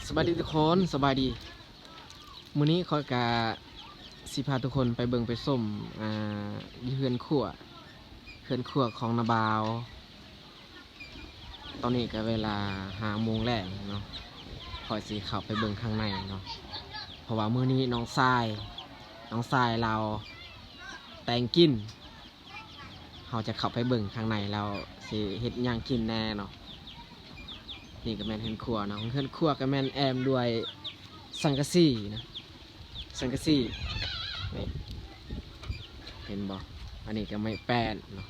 สบายดีทุกคนสบายดีมื้อนี้คอยกะสิพาทุกคนไปเบิ่งไปส้มอยู่เฮือนครัวของนาบาวตอนนี้ก็เวลา5 โมงแรกเนาะคอยสิเข้าไปเบิ่งข้างในเนาะเพราะว่ามื้อนี้น้องทรายเราแต่งกินเราจะเข้าไปเบิ่งข้างในเราสิเฮ็ดหยังกินแน่เนาะนี่ก็แม่นเฮือนครัวเนาะเฮือนครัวก็แม่นแอมด้วยสังกะสีนะสังกะสีนี่เห็นบ่อันนี้ก็ไม่แป้นเนาะ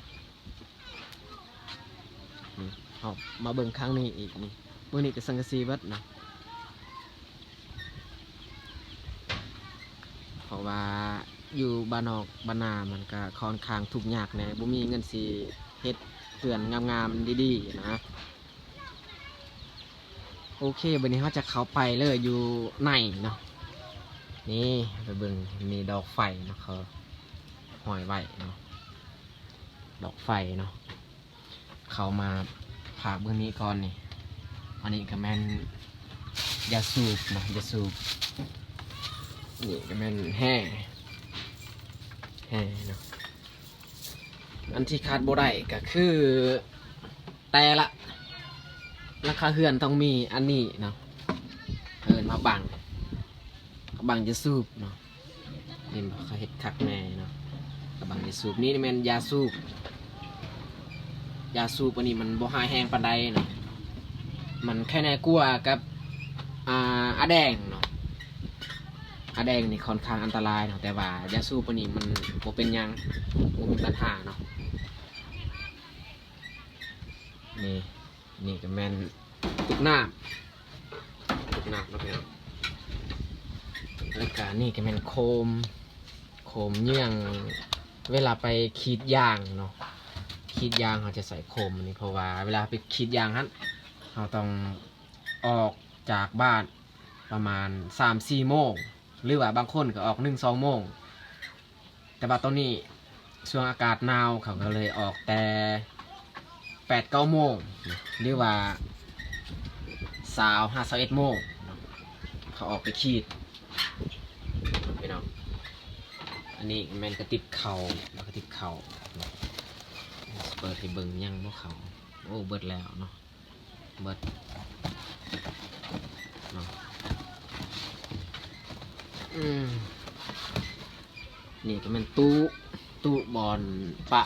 นี่เอามาเบิ่งข้างนี้อีกนี่มื้อนี้ก็สังกะสีเบิดนะเพราะว่าอยู่บ้านนอกบ้านนามันก็ค่อนข้างทุกข์ยากแน่บ่มีเงินสิเฮ็ดเรือนงามๆดีๆนะโอเควันนี้เขาจะเข้าไปเลยอยู่ในเนาะนี่ไปเบิ่งมีดอกไฟเนาะเขาห้อยไว้เนาะดอกไฟเนาะเขามาผ่าเบื้องนี้ก่อนนี่อันนี้ก็แม่นยาสูบเนาะยาสูบนี่ก็แม่นแห่เนาะอันที่ขาดบ่ได้ก็คือแต่ละราคาเฮือนต้องมีอันนี้เนาะมาบังยาสูบเนาะนี่เขาเฮ็ดคักแน่เนาะกับบังยาสูบนี่แม่นยาสูบอันนี้มันบ่หายแห้งปานใดเนาะมันแค่แน่กลัวกับอาแดงเนาะอาแดงนี่ค่อนข้างอันตรายเนาะแต่ว่ายาสูบอันนี้มันบ่เป็นหยังบ่มีปัญหาเนาะนี่ก็แม่นตุกน้ำแล้วก็แล้วก็นี่ก็แม่นโคมเยื่องเวลาไปขีดยางเนาะขีดยางเขาจะใส่โคมอันนี้เพราะว่าเวลาไปขีดยางนั้นเราต้องออกจากบ้านประมาณ 3-4 โมงหรือว่าบางคนก็ออก 1-2 โมงแต่ว่าตอนนี้ช่วงอากาศหนาวเขาก็เลยออกแต่ 8-9 โมงหรือว่า21 โมงเขาออกไปขีดพี่น้องอันนี้แมนกระติบเข่าแล้วกระติบเข่าเปิดให้เบิ่งยังบ่เขาโอ้เบิดแล้วเนาะเบิดเนาะนี่ก็เป็นตู้บอลปะ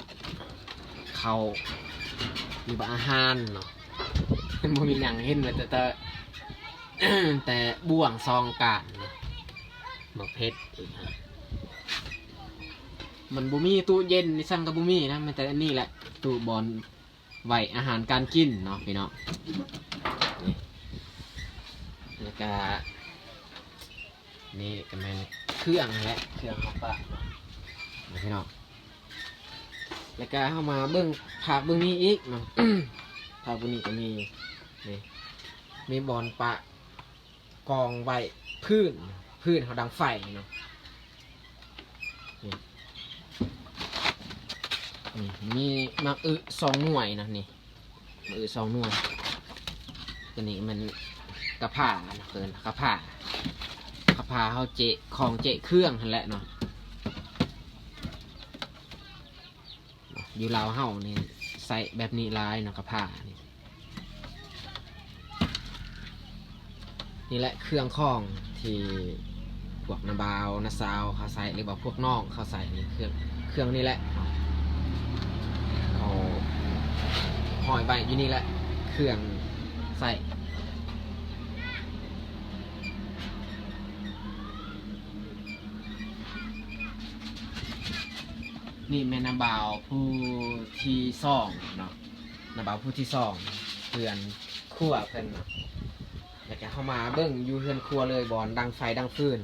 เขาอยู่บ้านอาหารเนาะมันบ่มีหนังเห็นเลยแต่บ่วงซองกาดนะหมกเพชรอีกฮะมันบ่มีตู้เย็นนี่สั่งกับบ่มีนะมันแต่อันนี้แหละตู้บอลไว้อาหารการกินเนาะพี่น้องนี่แล้วก็นี่ก็แม่นเครื่องแหละเครื่องของปะเนาะพี่น้องแล้วก็เข้ามาเบิ้งผักเบิ้งนี้อีกเนาะ ผักเบิ้งนี้ก็มีบอลปะกองไว้พื้นเขาดังไฟเนาะนี่มีมัก2 หน่วยนะนี่มัก2 หน่วยตัวนี้มันกระผ่านะเกินกระผ่าเขาของเจเครื่องนั่นแหละเนาะอยู่ลาวเฮานี่ใส่แบบนี้ลายเนาะกระผ่านี่แหละเครื่องข้องที่พวกนาบาวนาซาวเขาใส่หรือว่าพวกน้องเขาใส่นี่เครื่องนี่แหละเขาห้อยใบอยู่นี่แหละเครื่องใส่นี่แม่นาบาวผู้ที่2เนาะนาบาวผู้ที่2เพื่อนคั่วเพิ่นเนาะอยากจะเข้ามาเบิ้งอยู่เฮือนครัวเลยบอลดังไฟดังฟืน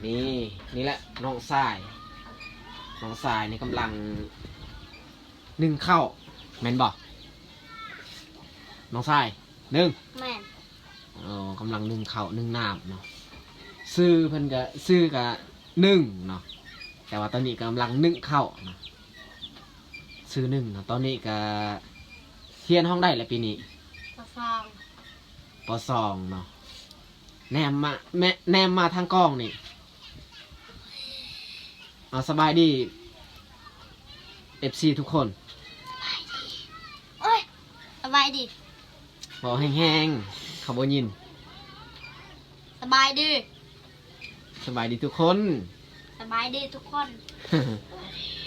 นี่แหละน้องทรายนี่กำลังนึ่งข้าวแม่นบอกน้องทรายนึ่งแม่นกำลังนึ่งข้าวนึ่งน้ำเนาะซื้อเพิ่นก็ซื้อกับนึ่งเนาะแต่ว่าตอนนี้กำลังนึ่งข้าวเนาะซื้อนึ่งเนาะตอนนี้ก็เรียนห้องได้แล้วปีนี้ป.2 เนาะ แนมมาทางกล้องนี่เอาสบายดี FC ทุกคน โอ้ยสบายดี บอกแห้งๆเขาบ่ยิน สบายดี สบายดีทุกคน สบายดีทุกคน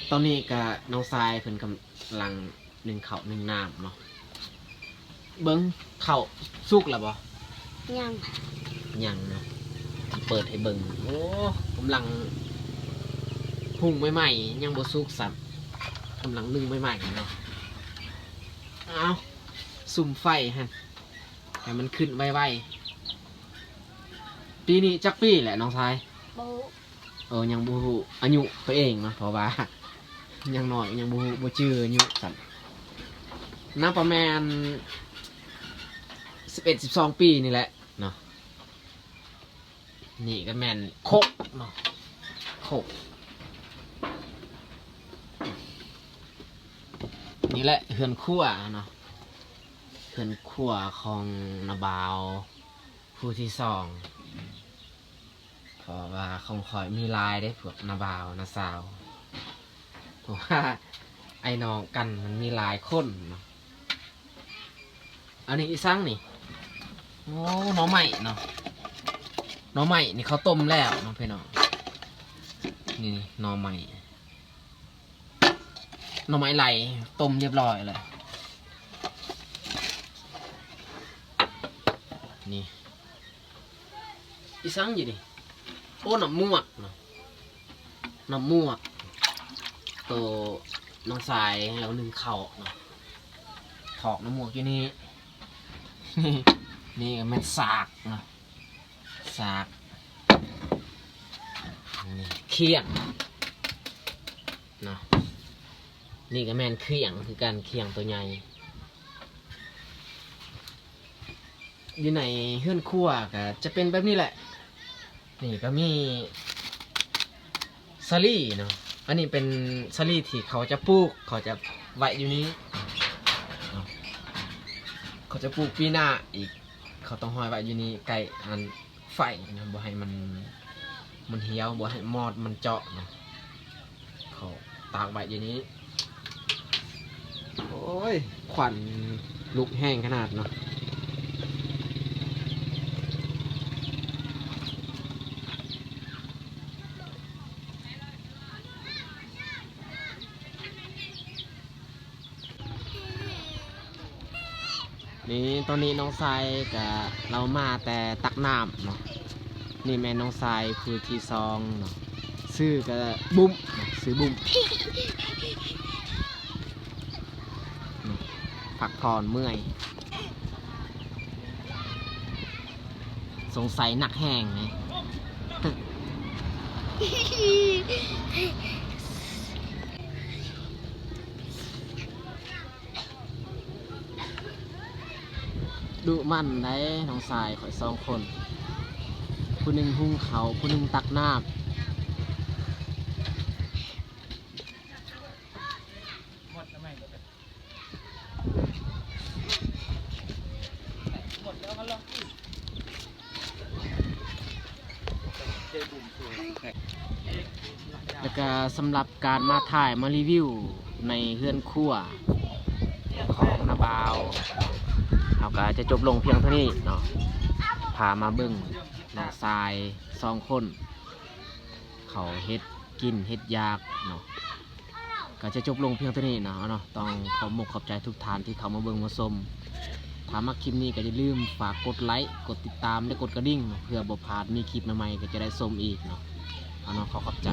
ตอนนี้ก็น้องทรายเพิ่นกำลังหนึ่งข้าวหนึ่งน้ำเนาะเบิ้งข้าวสุกแล้วบ่ ยัง ยังเนาะเปิดให้เบิ้งโอ้กำลังหุงใหม่ๆยังบ่สุกสับกำลังนึ่งใหม่ๆเนาะเอาซุ่มไฟฮะให้มันขึ้นไวๆปีนี้จักปีแหละน้องทราย บู ยังบูฮูอายุตัวเองเนาะเพราะว่า ยังน้อยยังบูฮูบูจื้ออายุสันน่าประมาณ11-12 ปีนี่แหละเนาะนี่ก็แมนโคกเนาะโคกนี่แหละเฮือนขั้วเนาะเฮือนขั้วของนาบาวผู้ที่สองเพราะว่าของคอยมีลายได้พวกนาบาวนาสาวเพราะว่าไอ้น้องกันมันมีลายข้นเนาะอันนี้อีสังนี่โอ้หน้องใหม่เนาะหน้องใหม่นี่เขาต้มแล้วน้องพี่น้องนี่หน้องใหม่หน้องใหม่ไหลต้มเรียบร้อยเลยนี่อีสังอยู่ดิโอ้น้ำมวกเนาะน้ำมวกตัวน้องสายแล้วนึ่งเข่าเนาะถอกน้ำมวกอยู่นี่ นี่ก็มันสากเนาะสากนี่เคี่ยงเนาะนี่ก็แม่นเคี่ยงคือการเคี่ยงตัวใหญ่อยู่ในเฮือนครัวก็จะเป็นแบบนี้แหละนี่ก็มีสลี่เนาะอันนี้เป็นสลี่ที่เขาจะปลูกเขาจะไว้อยู่นี้เนาะเขาจะปลูกปีหน้าอีกเขาต้องห้อยไว้อยู่นี้ไก่อันไฟนะบ่ให้มันเหี่ยวบ่ให้มอดมันเจาะเนาะเขาตากไว้อยู่นี้โอ้ยควันลุกแห้งขนาดเนาะนี่ตอนนี้น้องทรายกับเรามาแต่ตักน้ำเนาะนี่แม่น้องทรายคือที่ซองเนาะซื้อกับบุ้มซื้อบุ้มพักผ่อนเมื่อยสงสัยหนักแห้งไงดุมันได้น้องสายข่อย2 คนผู้หนึ่งหุงเขาผู้หนึ่งตักน้ำแล้วก็สำหรับการมาถ่ายมารีวิวในเฮือนครัวของนาบาวเราก็จะจบลงเพียงเท่านี้เนาะพามาเบิ่งน้องทราย2 คนเขาเฮ็ดกินเฮ็ดยากเนาะก็จะจบลงเพียงเท่านี้เนาะต้องขอขอบใจทุกท่านที่เขามาเบิ่งมาชมถ้ามาคลิปนี้ก็อย่าลืมฝากกดไลค์กดติดตามและกดกระดิ่งเพื่อบ่พลาดมีคลิปใหม่ๆก็จะได้ชมอีกเนาะขอขอบใจ